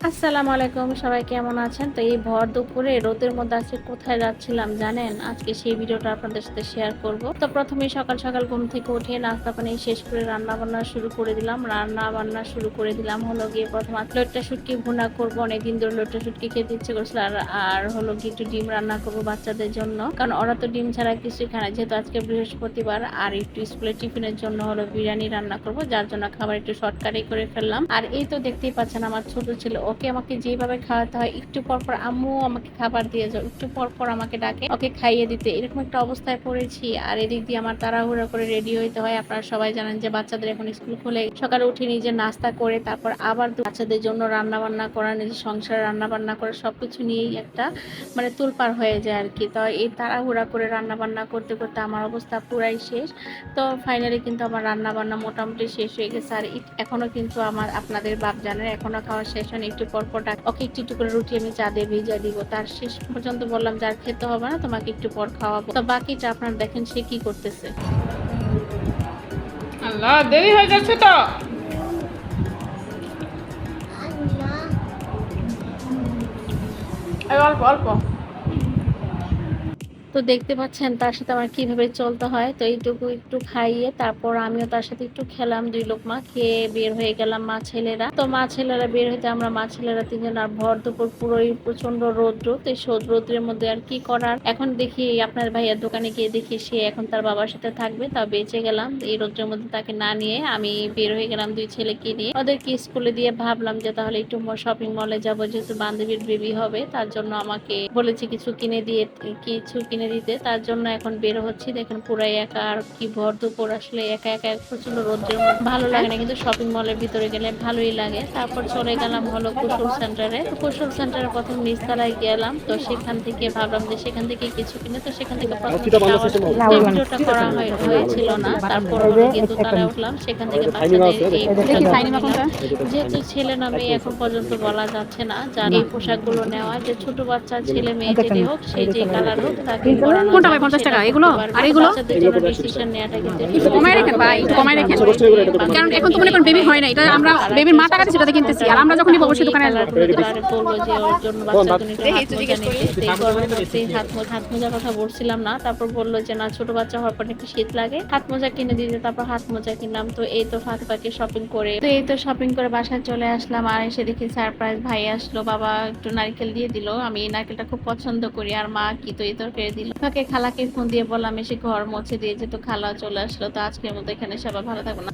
আসসালামু আলাইকুম, সবাই কেমন আছেন? তো এই ভর দুপুরে রোদের মধ্যে আজকে কোথায় যাচ্ছিলাম জানেন? আজকে সেই ভিডিওটা আপনাদের সাথে শেয়ার করব। তো প্রথমেই সকাল সকাল ঘুম থেকে উঠে নাস্তা পানি শেষ করে রান্না বান্না শুরু করে দিলাম। হলো গিয়ে প্রথমে লইট্টা শুটকি ভুনা করব। অনেকদিন ধরে লইট্টা শুটকি খেতে ইচ্ছে করছিল। আর হলো গিয়ে একটু ডিম রান্না করব বাচ্চাদের জন্য, কারণ ওরা তো ডিম ছাড়া কিছু খায় না, যেহেতু আজকে বৃহস্পতিবার। আর একটু স্কুলের টিফিনের জন্য হলো বিরিয়ানি রান্না করব, যার জন্য খাবার একটু শর্টকাটে করে ফেললাম। আর এই তো দেখতেই পাচ্ছেন আমার ছোট ছেলে, ওকে আমাকে যেভাবে খাওয়াতে হয়, একটু পর পর আম্মু আমাকে খাবার দিয়ে যাও, একটু পর পর আমাকে ডাকে ওকে খাইয়ে দিতে, এরকম একটা অবস্থায় পড়েছি। আর এদিক দিয়ে আমার তাড়াহুড়া করে রেডি হইতে হয়। আপনারা সবাই জানেন যে বাচ্চাদের এখন স্কুল খুলে সকালে উঠে নিজে নাস্তা করে তারপর আবার বাচ্চাদের জন্য রান্না বান্না করা, নিজের সংসারে রান্না বান্না করা, সবকিছু নিয়েই একটা মানে তোলপাড় হয়ে যায় আর কি। তো এই তাড়াহুড়া করে রান্না বান্না করতে করতে আমার অবস্থা পুরাই শেষ। তো ফাইনালি কিন্তু আমার রান্না বান্না মোটামুটি শেষ হয়ে গেছে। আর এখনো কিন্তু আমার আপনাদের বাপ জানের এখনো খাওয়া শেষ হয়নি। একটু পরপর ওকে একটু একটু করে রুটি আমি চা দিয়ে ভিজা দিব, তার শেষ পর্যন্ত বললাম যে আর খেতে হবে না, তোমাকে একটু পর খাওয়াবো। তো বাকিটা আপনারা দেখেন সে কি করতেছে। আল্লাহ, দেরি হয়ে যাচ্ছে তো। এই অল্প অল্প। তো দেখতে পাচ্ছেন তার সাথে আমার কিভাবে চলতে হয়। তো এইটুকু একটু খাইয়ে তারপর আমিও তার সাথে একটু খেলাম, দুই লোকমা খেয়ে বের হয়ে গেলাম মা ছেলেরা। তো মা ছেলেরা বের হইতে আমরা মা ছেলেরা তিনজন, আর ভর দুপুর পুরোই প্রচন্ড রৌদ্র। তো এই রৌদ্রের মধ্যে আর কি করার, এখন দেখি আপনার ভাইয়ের দোকানে গিয়ে দেখি সে এখন তার বাবার সাথে থাকবে, তা বেঁচে গেলাম এই রৌদ্রের মধ্যে তাকে না নিয়ে। আমি বের হয়ে গেলাম দুই ছেলেকে নিয়ে, ওদেরকে স্কুলে দিয়ে ভাবলাম যে তাহলে একটু শপিং মলে যাবো, যেহেতু বান্ধবীর বেবি হবে, তার জন্য আমাকে বলেছে কিছু কিনে দিতে, তার জন্য এখন বের হচ্ছি। দেখেন পুরাই একা, আর কি ভর দুপুর আসলে একা একা প্রচন্ড রোদ্রের মধ্যে ভালো লাগে না, কিন্তু শপিং মলের ভিতরে গেলে ভালোই লাগে। তারপর চলে গেলাম হলো কুশল সেন্টারে। তো কুশল সেন্টারে প্রথম নিচতলায় গেলাম, তো সেখান থেকে ভাবলাম যে সেখান থেকে কিছু কিনে, তো সেখান থেকে প্রথম ভিডিওটা করা হয়েছিল না। তারপর হলো কিন্তু দোতলায় উঠলাম, সেখান থেকে বাচ্চাদের এই পোশাকগুলো, যেহেতু ছেলে না মেয়ে এখন পর্যন্ত বলা যাচ্ছে না, যার এই পোশাকগুলো নেওয়া, যে ছোট বাচ্চা ছেলে মেয়ে যেটি হোক, সেই যে কালার হোক তাকে পরানো কোনটা ভাই, যাবে 50 টাকা সেটা এগুলো? করতে পারবে। আর এগুলো বাচ্চাদের জন্য ডিসিশন নেওয়াটা কিন্তু একটু কমায় রাখেন ভাই, একটু কমায় রাখেন। কারণ এখন তো মনে করেন বেবি হয় না, এটা আমরা বেবির মা টাকা দিয়ে সেটাতে কিনতেছি, আর আমরা যখন নিব অবশ্যই দোকানে আসবো। বলবো যে ওর জন্য বাচ্চার জন্য একটু হাত মোজা নিতে, এই গরমের মধ্যে হাত মোজার কথা বলছিলাম না। তারপর বললো যে না, ছোট বাচ্চা হওয়ার পর একটু শীত লাগে, হাত মোজা কিনে দিতে। তারপর হাত মোজা কিনলাম। তো এই তো ফাঁকে ফাঁকে শপিং করে বাসায় চলে আসলাম। আর এসে দেখি সারপ্রাইজ ভাই আসলো, বাবা একটু নারকেল দিয়ে দিল। আমি এই নারকেলটা খুব পছন্দ করি। আর মা কি তো এই তরকারি দিল। ফাঁকে খালাকে ফোন দিয়ে বললাম এসে ঘর মুছে দিয়ে যেত, খালা চলে আসলো। তো আজকের মতো এখানে সবাই ভালো থাকবো না।